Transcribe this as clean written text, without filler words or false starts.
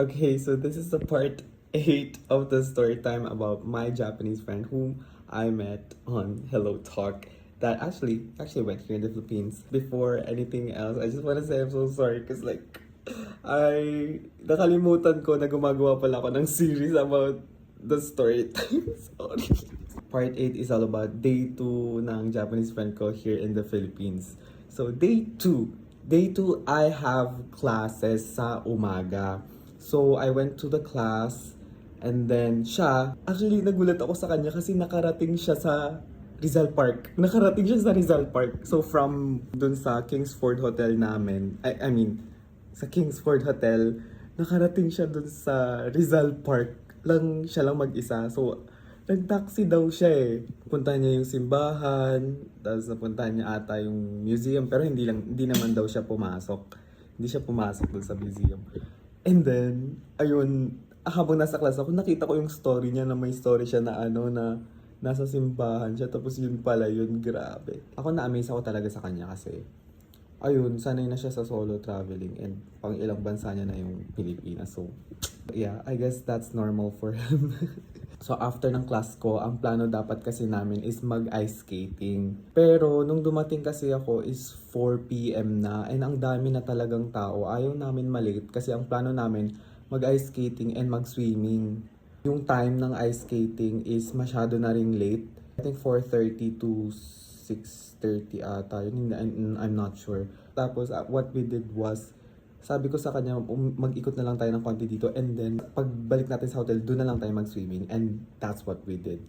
Okay, so this is the part 8 of the story time about my Japanese friend whom I met on Hello Talk that actually went here in the Philippines. Before anything else, I just want to say I'm so sorry because I nakalimutan ko na gumagawa pala ako ng series about the story time. Sorry. Part 8 is all about day 2 ng Japanese friend ko here in the Philippines. So day 2 I have classes sa umaga. So I went to the class and then actually nagulat ako sa kanya kasi nakarating siya sa Rizal Park. Nakarating siya sa Rizal Park. So from dun sa Kingsford Hotel namin, I mean, sa Kingsford Hotel, nakarating siya dun sa Rizal Park lang siya lang mag-isa. So, nag-taxi daw siya eh. Punta niya yung simbahan, tapos napuntahan niya ata yung museum, pero hindi naman daw siya pumasok. Hindi siya pumasok dun sa museum. And then, ayun, habang nasa class ako, nakita ko yung story niya na may story siya na na nasa simbahan siya, tapos yun pala yun, grabe. Ako na-amaze ako talaga sa kanya kasi ayun, sanay na siya sa solo traveling and pang ilang bansa niya na yung Pilipinas. So, yeah, I guess that's normal for him. So, after ng class ko, ang plano dapat kasi namin is mag-ice skating. Pero, nung dumating kasi ako is 4 p.m. na and ang dami na talagang tao. Ayaw namin malate kasi ang plano namin mag-ice skating and mag-swimming. Yung time ng ice skating is masyado na ring late. I think 4:30 to 6:30 ata. Yun, I'm not sure. Tapos, what we did was, sabi ko sa kanya, mag-ikot na lang tayo ng konti dito and then pagbalik natin sa hotel, doon na lang tayo mag-swimming and that's what we did.